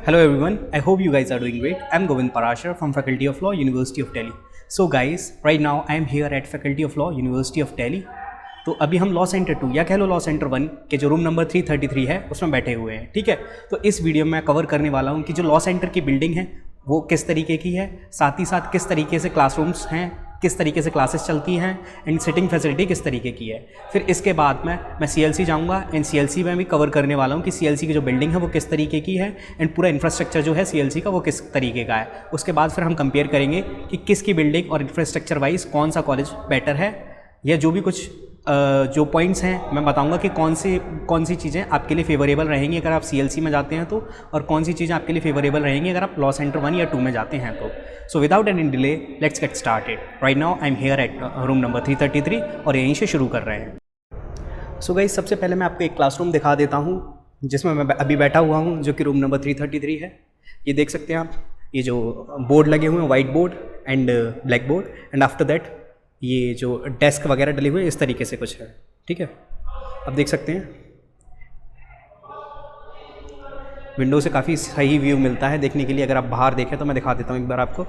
Hello everyone, I hope you guys are doing great. I'm Govind Parashar from Faculty of Law, University of Delhi. So guys, right now I am here at Faculty of Law, University of Delhi. तो अभी हम law centre 2 या कह लो law centre 1 के जो room number 333 है उसमें बैठे हुए हैं, ठीक है। तो इस वीडियो में मैं कवर करने वाला हूँ कि जो लॉ सेंटर की बिल्डिंग है वो किस तरीके की है, साथ ही साथ किस तरीके से क्लासरूम्स हैं, किस तरीके से क्लासेस चलती हैं एंड सिटिंग फैसिलिटी किस तरीके की है। फिर इसके बाद मैं CLC जाऊंगा एंड CLC में भी कवर करने वाला हूँ कि CLC की जो बिल्डिंग है वो किस तरीके की है एंड पूरा इंफ्रास्ट्रक्चर जो है CLC का वो किस तरीके का है। उसके बाद फिर हम कंपेयर करेंगे कि किसकी बिल्डिंग और इंफ्रास्ट्रक्चर वाइज कौन सा कॉलेज बेटर है, या जो भी कुछ जो पॉइंट्स हैं मैं बताऊंगा कि कौन सी चीज़ें आपके लिए फेवरेबल रहेंगी अगर आप CLC में जाते हैं तो, और कौन सी चीज़ें आपके लिए फेवरेबल रहेंगी अगर आप लॉ सेंटर 1 या 2 में जाते हैं तो। So without any delay let's get started. Right now I am here at room number 333 और यहीं से शुरू कर रहे हैं। सो गाइस, सबसे पहले मैं आपको एक क्लासरूम दिखा देता हूँ जिसमें मैं अभी बैठा हुआ हूँ, जो कि रूम नंबर 333 है। ये देख सकते हैं आप, ये जो बोर्ड लगे हुए हैं white board and black board, and after that ये जो डेस्क वगैरह डले हुए हैं इस तरीके से कुछ है, ठीक है। अब देख सकते हैं विंडो से काफ़ी सही व्यू मिलता है देखने के लिए। अगर आप बाहर देखें तो मैं दिखा देता हूँ एक बार आपको।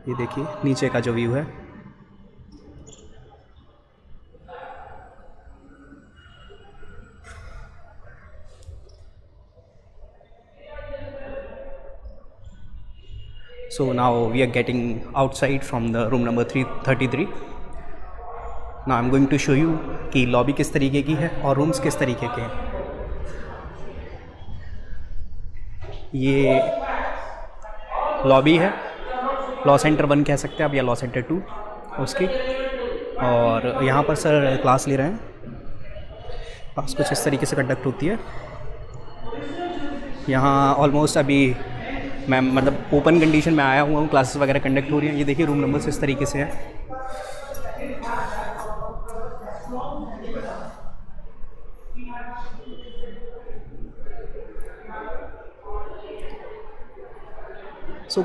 ये देखिए नीचे का जो व्यू है, so now we are getting outside from the room number 333. now I'm going to show you कि लॉबी किस तरीके की है और रूम्स किस तरीके के हैं। ये लॉबी है, लॉ सेंटर 1 कह सकते हैं आप या लॉ सेंटर 2 उसकी, और यहाँ पर सर क्लास ले रहे हैं। क्लास कुछ इस तरीके से कंडक्ट होती है। यहाँ ऑलमोस्ट अभी मैं मतलब ओपन कंडीशन में आया हुआ हूँ, क्लासेस वगैरह कंडक्ट हो रही हैं। ये देखिए रूम नंबर्स इस तरीके से है।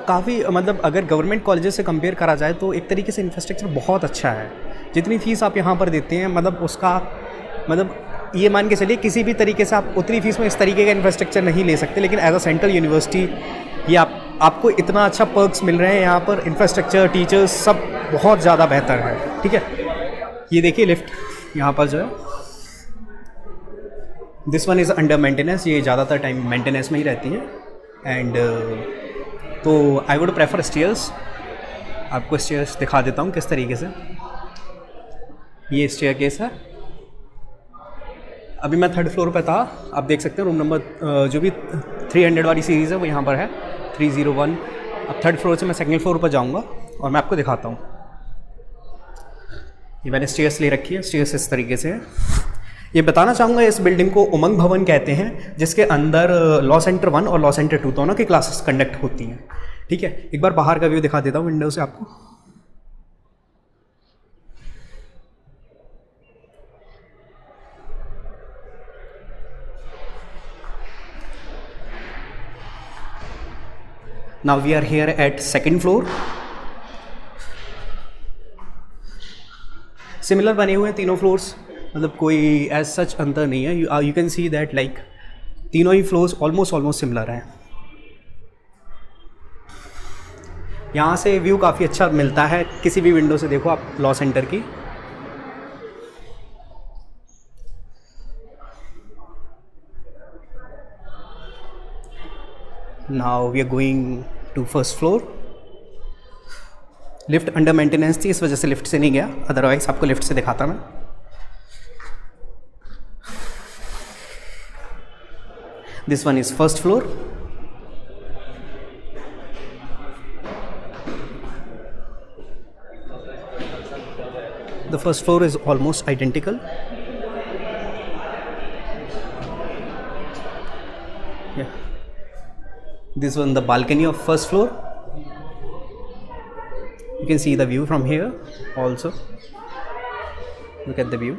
काफ़ी मतलब अगर गवर्नमेंट कॉलेजेस से कंपेयर करा जाए तो एक तरीके से इंफ्रास्ट्रक्चर बहुत अच्छा है। जितनी फ़ीस आप यहाँ पर देते हैं मतलब उसका मतलब ये मान के चलिए किसी भी तरीके से आप उतनी फ़ीस में इस तरीके का इंफ्रास्ट्रक्चर नहीं ले सकते, लेकिन एज अ सेंट्रल यूनिवर्सिटी ये आपको इतना अच्छा पर्क्स मिल रहे हैं। यहाँ पर इंफ्रास्ट्रक्चर, टीचर्स सब बहुत ज़्यादा बेहतर है, ठीक है। ये देखिए लिफ्ट यहाँ पर जो है, this one is under maintenance. ये ज़्यादातर टाइम मेंटेनेंस में ही रहती है एंड तो आई वुड प्रेफर स्टेयर्स। आपको स्टेयर्स दिखा देता हूँ किस तरीके से। ये स्टेयर केस है। अभी मैं 3rd फ्लोर पे था, आप देख सकते हैं रूम नंबर जो भी 300 वाली सीरीज़ है वो यहाँ पर है 301। अब 3rd फ्लोर से मैं 2nd फ्लोर पर जाऊँगा और मैं आपको दिखाता हूँ। ये मैंने स्टेयर्स ले रखी है, स्टेयर्स इस तरीके से है। ये बताना चाहूँगा इस बिल्डिंग को उमंग भवन कहते हैं, जिसके अंदर लॉ सेंटर 1 और लॉ सेंटर 2 दोनों की क्लासेस कंडक्ट होती हैं, ठीक है। एक बार बाहर का व्यू दिखा देता हूँ विंडो से आपको। Now we are here at 2nd floor. Similar बने हुए हैं तीनों फ्लोर्स, मतलब कोई एज सच अंतर नहीं है। You can see that like तीनों ही फ्लोर्स ऑलमोस्ट सिमिलर हैं। यहाँ से व्यू काफ़ी अच्छा मिलता है, किसी भी विंडो से देखो आप लॉ सेंटर की। Now we are going to 1st floor. Lift under maintenance थी, इस वजह से लिफ्ट से नहीं गया, अदरवाइज आपको लिफ्ट से दिखाता मैं। This one is 1st floor. The 1st floor is almost identical. Yeah. This one the balcony of 1st floor. You can see the view from here also. Look at the view.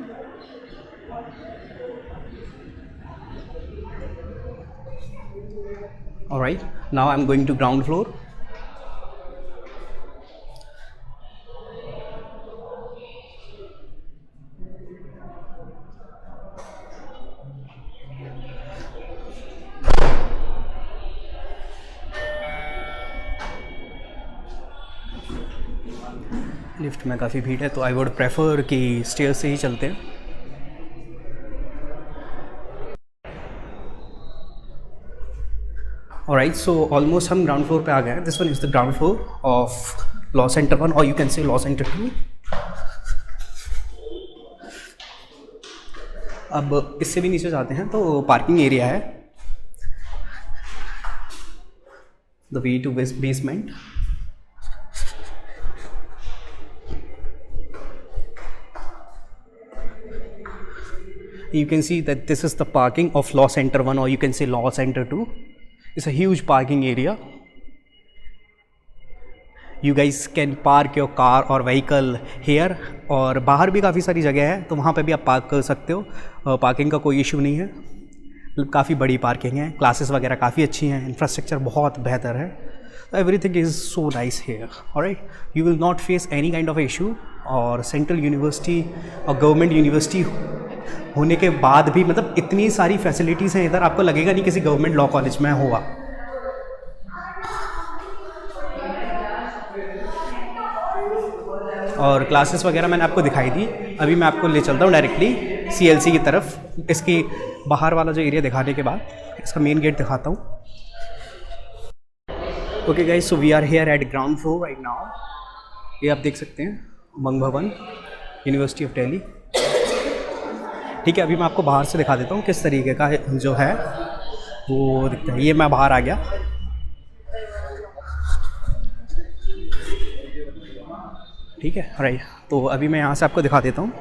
Alright, now I'm going to ground floor. Lift में काफ़ी भीड़ है, तो I would prefer कि stair से ही चलते हैं। ऑलराइट, सो ऑलमोस्ट हम ग्राउंड फ्लोर पे आ गए हैं। This one is the ground floor of law centre 1 और you can say law centre 2। अब इससे भी नीचे जाते हैं तो पार्किंग एरिया है, the way to basement. You can see that this is the parking of Law Center 1 or you can say Law Center 2. It's a huge parking area. You guys can park your car or vehicle here. और बाहर भी काफ़ी सारी जगह है, तो वहाँ पे भी आप पार्क कर सकते हो। पार्किंग का कोई इशू नहीं है, मतलब काफ़ी बड़ी पार्किंग है, क्लासेस वगैरह काफ़ी अच्छी हैं, इंफ्रास्ट्रक्चर बहुत बेहतर है। Everything is so nice here. Alright, you will not face any kind of issue. और सेंट्रल यूनिवर्सिटी और गवर्नमेंट यूनिवर्सिटी होने के बाद भी मतलब इतनी सारी फैसिलिटीज़ हैं इधर, आपको लगेगा नहीं किसी गवर्नमेंट लॉ कॉलेज में हुआ। और क्लासेस वगैरह मैंने आपको दिखाई दी। अभी मैं आपको ले चलता हूँ डायरेक्टली CLC की तरफ। इसकी बाहर वाला जो एरिया दिखाने के बाद इसका मेन गेट दिखाता हूँ। Okay guys, so we are here at ground floor right now. ये आप देख सकते हैं उमंग भवन, यूनिवर्सिटी ऑफ दिल्ली। ठीक है, अभी मैं आपको बाहर से दिखा देता हूँ किस तरीके का जो है वो दिखता है। ये मैं बाहर आ गया। ठीक है राइट, तो अभी मैं यहाँ से आपको दिखा देता हूँ।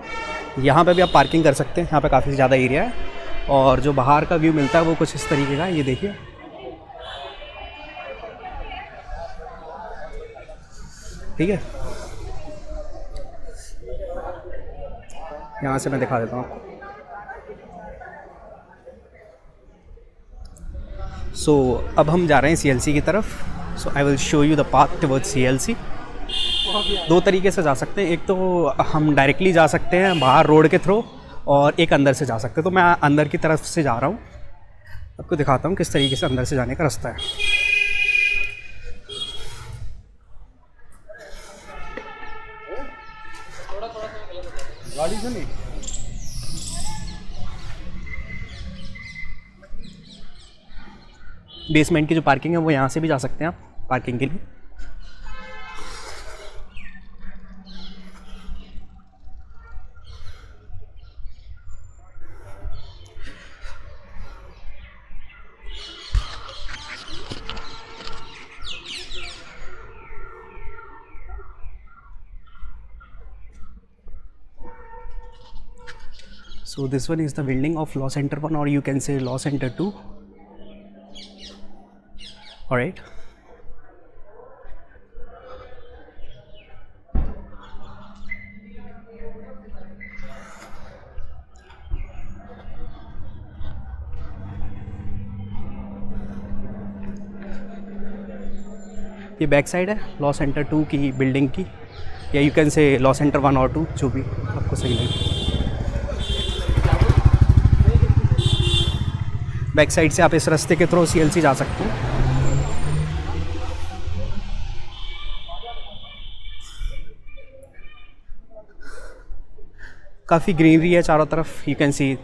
यहाँ पे भी आप पार्किंग कर सकते हैं, यहाँ पे काफ़ी ज़्यादा एरिया है। और जो बाहर का व्यू मिलता है वो कुछ इस तरीके का, ये देखिए। ठीक है, यहाँ से मैं दिखा देता हूँ आपको। सो अब हम जा रहे हैं CLC की तरफ। So I will show you the path towards CLC। दो तरीके से जा सकते हैं, एक तो हम डायरेक्टली जा सकते हैं बाहर रोड के थ्रू, और एक अंदर से जा सकते हैं। तो मैं अंदर की तरफ से जा रहा हूँ, आपको दिखाता हूँ किस तरीके से अंदर से जाने का रास्ता है। गाड़ी से नहीं, बेसमेंट की जो पार्किंग है वो यहाँ से भी जा सकते हैं आप पार्किंग के लिए। So this one is the building of Law Center 1 or you can say Law Center 2. Alright. ये बैक साइड है लॉ सेंटर 2 की बिल्डिंग की, या you can say law centre 1 और 2, जो भी आपको सही लगे। बैक साइड से आप इस रास्ते के थ्रू CLC जा सकते हैं। काफ़ी ग्रीनरी है चारों तरफ, you can see.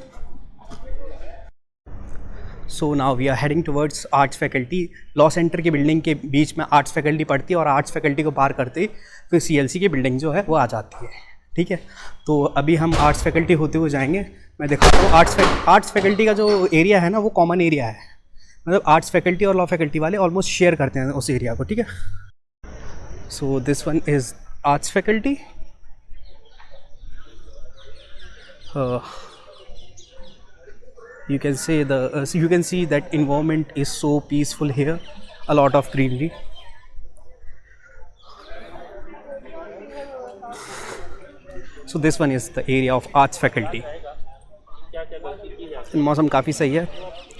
So now we are heading towards arts faculty. Law centre की बिल्डिंग के बीच में आर्ट्स फैकल्टी पढ़ती है और आर्ट्स फैकल्टी को पार करते फिर CLC की बिल्डिंग जो है वो आ जाती है। ठीक है, तो अभी हम आर्ट्स फैकल्टी होते हुए जाएंगे। मैं दिखाता हूँ आर्ट्स फैकल्टी का जो एरिया है ना वो कॉमन एरिया है, मतलब आर्ट्स फैकल्टी और लॉ फैकल्टी वाले ऑलमोस्ट शेयर करते हैं उस एरिया को। ठीक है, so this one is arts faculty. you can see that environment is so peaceful here, a lot of greenery. So this one is the area of arts faculty. मौसम काफ़ी सही है,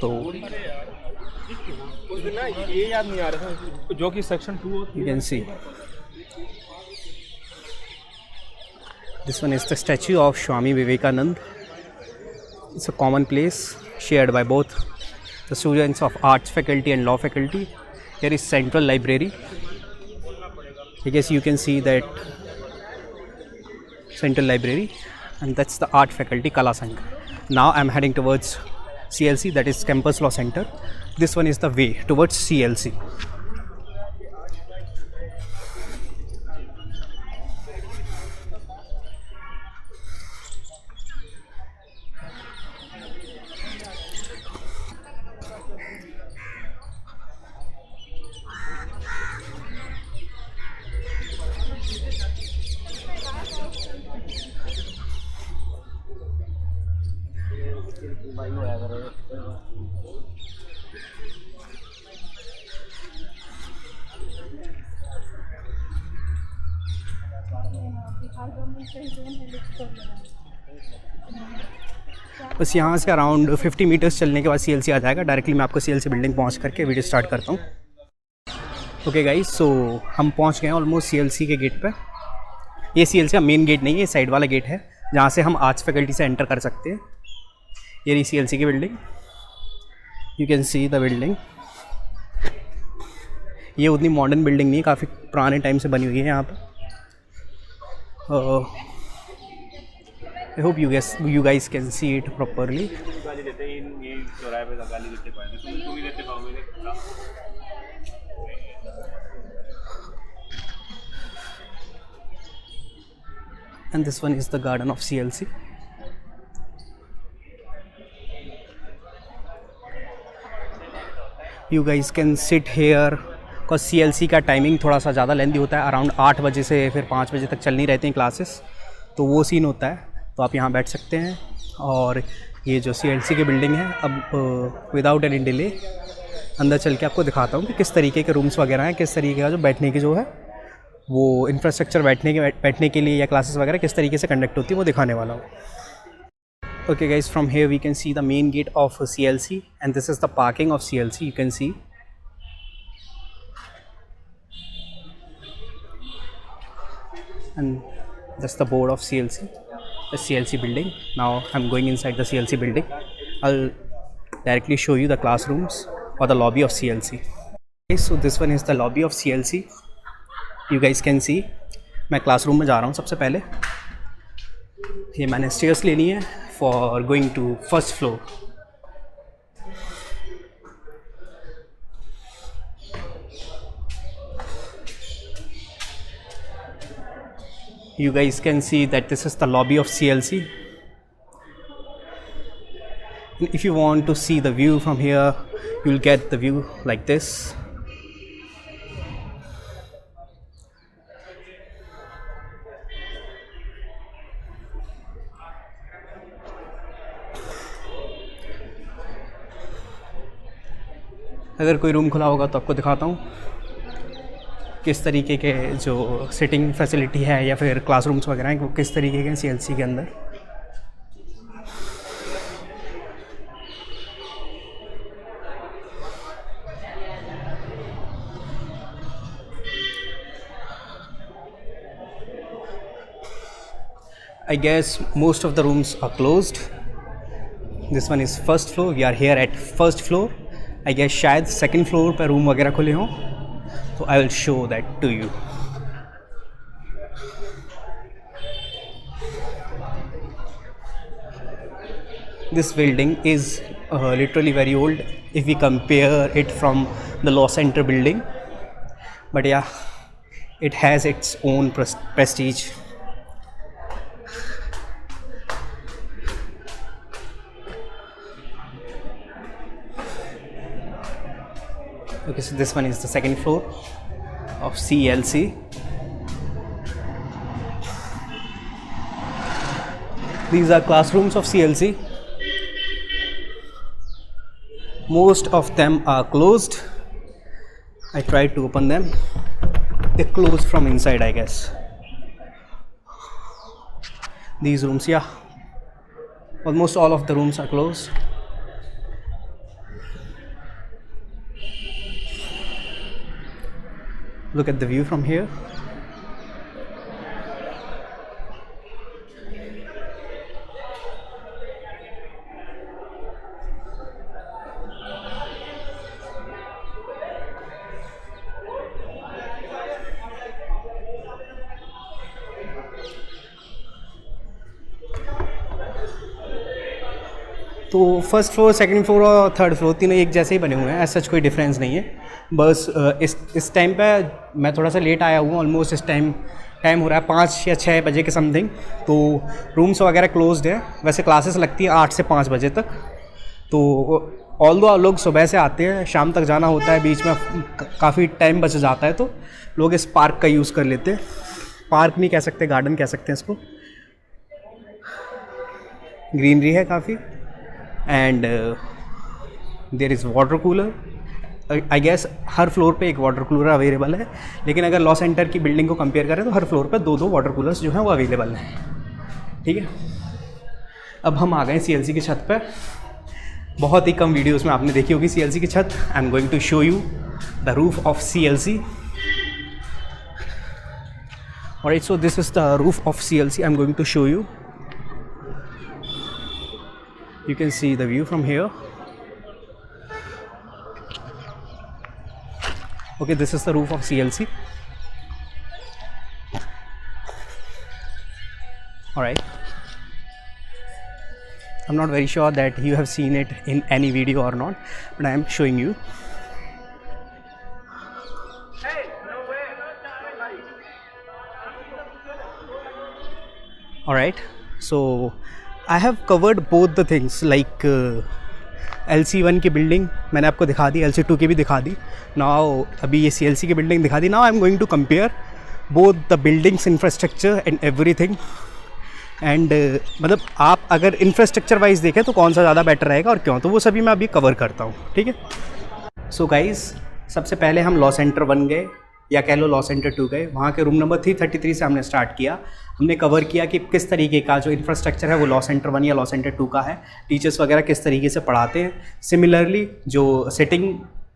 तो ये याद नहीं आ रहा था जो कि section 2 you can see this one is the statue of Swami Vivekanand. It's a common place shared by both the students of arts faculty and law faculty. Here is central library. I guess you can see that Central Library, and that's the art faculty, Kala Sangh. Now I'm heading towards CLC, that is Campus Law Center. This one is the way towards CLC. बस यहाँ से around 50 metres चलने के बाद CLC आ जाएगा. Directly मैं आपको CLC building पहुँच करके वीडियो स्टार्ट करता हूँ. ओके गाइस, सो हम पहुँच गए हैं ऑलमोस्ट CLC के गेट पे. ये CLC का मेन गेट नहीं है, ये साइड वाला गेट है जहाँ से हम आर्ट्स फैकल्टी से एंटर कर सकते हैं. ये रही CLC की building, you can see the building. ये उतनी मॉडर्न बिल्डिंग नहीं है, काफ़ी पुराने टाइम से बनी हुई है यहाँ पर. I hope you guys can see it properly. गाली देते हैं ये चौराहे पे गाली देते पाएंगे, तुम भी देते पाओगे. And this one is the garden of CLC. You guys can sit here because CLC का टाइमिंग थोड़ा सा ज़्यादा लेंदी होता है. अराउंड 8 बजे से फिर 5 बजे तक चलनी रहती हैं क्लासेस, तो वो सीन होता है. तो आप यहाँ बैठ सकते हैं. और ये जो CLC की बिल्डिंग है, अब विदाउट एनी डिले अंदर चल के आपको दिखाता हूँ कि किस तरीके के रूम्स वगैरह हैं, किस तरीके का जो बैठने की जो है वो इंफ्रास्ट्रक्चर बैठने के लिए या क्लासेस वगैरह किस तरीके से कंडक्ट होती है वो दिखाने वाला हूँ. Okay guys, from here we can see the main gate of CLC, and this is the parking of CLC. You can see. And that's the board of CLC, the CLC building. Now I'm going inside the CLC building. I'll directly show you the classrooms or the lobby of CLC. Okay, so this one is the lobby of CLC. You guys can see. मैं classroom में जा रहा हूँ. सबसे पहले ये मैंने stairs लेनी है for going to first floor. You guys can see that this is the lobby of CLC. If you want to see the view from here, you'll get the view like this. अगर कोई room खुला होगा तो आपको दिखाता हूँ किस तरीके के जो सिटिंग फैसिलिटी है या फिर क्लासरूम्स वगैरह हैं वो किस तरीके के CLC के अंदर. I guess most of the rooms are closed. This one is first floor. We are here at first floor. I guess शायद सेकंड फ्लोर पर रूम वगैरह खुले हों, तो I will show that to you. This building is literally very old if we compare it from the Law Center building, but yeah, it has its own prestige. Okay, so this one is the second floor of CLC. These are classrooms of CLC. Most of them are closed. I tried to open them. They're closed from inside, I guess. These rooms, yeah, almost all of the rooms are closed. Look at the view from here. तो first floor, second floor और third floor तीनों एक जैसे ही बने हुए हैं, ऐसा सच कोई डिफरेंस नहीं है। बस इस टाइम पे मैं थोड़ा सा लेट आया हूँ, ऑलमोस्ट इस टाइम हो रहा है 5 या 6 बजे के समथिंग, तो रूम्स वगैरह क्लोज्ड है। वैसे क्लासेस लगती हैं 8 से 5 बजे तक, तो ऑल्दो लोग सुबह से आते हैं, शाम तक जाना होता है, बीच में काफ़ी टाइम बच जाता है, तो लोग इस पार्क का यूज़ कर लेते हैं। पार्क नहीं कह सकते, गार्डन कह सकते हैं इसको। ग्रीनरी है काफ़ी, and there is water cooler. I guess हर फ्लोर पे एक वाटर कूलर अवेलेबल है, लेकिन अगर लॉ सेंटर की बिल्डिंग को कंपेयर करें तो हर फ्लोर पे 2-2 वाटर कूलर्स जो हैं वो अवेलेबल हैं। ठीक है, अब हम आ गए CLC की छत पर। बहुत ही कम वीडियोस में आपने देखी होगी CLC की छत। I am going to show you the roof of CLC। Alright, so this is the roof of CLC. I'm going to show you. You can see the view from here. Okay, this is the roof of CLC. Alright. I'm not very sure that you have seen it in any video or not, but I am showing you. Alright, so I have covered both the things like LC1 की building मैंने आपको दिखा दी, LC2 की भी दिखा दी। Now अभी ये CLC की बिल्डिंग दिखा दी। Now I am going to compare both the buildings, infrastructure and everything. And मतलब आप अगर इंफ्रास्ट्रक्चर वाइज देखें तो कौन सा ज़्यादा बेटर रहेगा और क्यों, तो वो सभी मैं अभी कवर करता हूँ। ठीक है, सो गाइज़ सबसे पहले हम लॉ सेंटर 1 गए, या कह लो लॉ सेंटर 2 गए। वहाँ के रूम नंबर 333 से हमने स्टार्ट किया। हमने कवर किया कि किस तरीके का जो इंफ्रास्ट्रक्चर है वो लॉ सेंटर 1 या लॉ सेंटर 2 का है, टीचर्स वगैरह किस तरीके से पढ़ाते हैं। सिमिलरली जो सिटिंग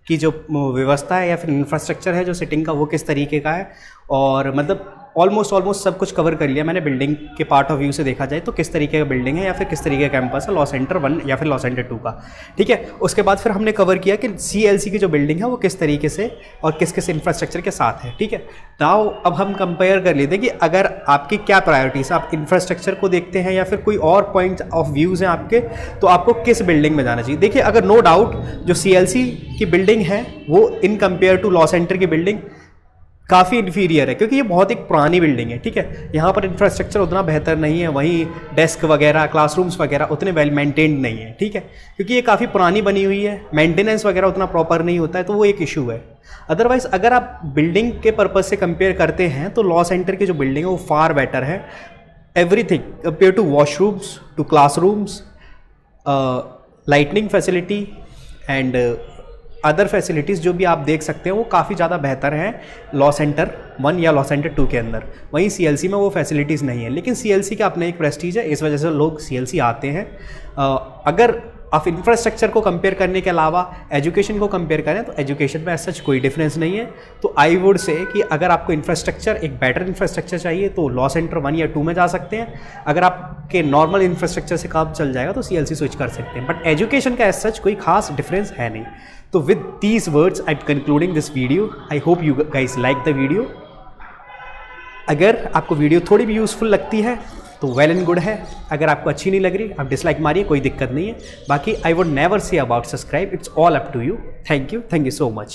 की जो व्यवस्था है या फिर इंफ्रास्ट्रक्चर है जो सिटिंग का, वो किस तरीके का है, और मतलब ऑलमोस्ट सब कुछ कवर कर लिया मैंने। बिल्डिंग के पार्ट ऑफ व्यू से देखा जाए तो किस तरीके का बिल्डिंग है या फिर किस तरीके का कैंपस है लॉ सेंटर 1 या फिर लॉ सेंटर 2 का। ठीक है, उसके बाद फिर हमने कवर किया कि CLC की जो बिल्डिंग है वो किस तरीके से और किस किस इंफ्रास्ट्रक्चर के साथ है। ठीक है, नाउ अब हम कंपेयर कर लेते हैं कि अगर आपकी क्या प्रायोरिटीज, आप इंफ्रास्ट्रक्चर को देखते हैं या फिर कोई और पॉइंट ऑफ व्यूज़ हैं आपके, तो आपको किस बिल्डिंग में जाना चाहिए। देखिए, अगर नो डाउट जो CLC की बिल्डिंग है वो in compare to law centre की बिल्डिंग काफ़ी इन्फीरियर है, क्योंकि ये बहुत एक पुरानी बिल्डिंग है। ठीक है, यहाँ पर इंफ्रास्ट्रक्चर उतना बेहतर नहीं है, वहीं डेस्क वगैरह, क्लासरूम्स वगैरह उतने वेल मेंटेन्ड नहीं है। ठीक है, क्योंकि ये काफ़ी पुरानी बनी हुई है, मेंटेनेंस वगैरह उतना प्रॉपर नहीं होता है, तो वो एक इशू है। अदरवाइज़ अगर आप बिल्डिंग के पर्पज़ से कंपेयर करते हैं तो लॉ सेंटर की जो बिल्डिंग है वो फार बेटर है। Everything compare to washrooms, to classrooms, lightning facility and other facilities जो भी आप देख सकते हैं वो काफ़ी ज़्यादा बेहतर हैं लॉ सेंटर 1 या लॉ सेंटर 2 के अंदर। वहीं CLC में वो फैसिलिटीज़ नहीं है, लेकिन CLC का अपना एक प्रेस्टीज है, इस वजह से लोग CLC आते हैं। अगर आप इंफ्रास्ट्रक्चर को कंपेयर करने के अलावा एजुकेशन को कंपेयर करें तो एजुकेशन में ऐसा कोई डिफरेंस नहीं है। तो आई वुड से कि अगर आपको इंफ्रास्ट्रक्चर, एक बेटर इंफ्रास्ट्रक्चर चाहिए तो लॉ सेंटर 1 या 2 में जा सकते हैं। अगर आपके नॉर्मल इंफ्रास्ट्रक्चर से काम चल जाएगा तो CLC स्विच कर सकते हैं, बट एजुकेशन का ऐसा कोई खास डिफरेंस है नहीं। तो with these words I am concluding this video. I hope you guys like the video. अगर आपको वीडियो थोड़ी भी यूज़फुल लगती है तो वेल एंड गुड है, अगर आपको अच्छी नहीं लग रही आप डिसलाइक मारिए, कोई दिक्कत नहीं है। बाकी I would never say about subscribe, it's all up to you. Thank you so much.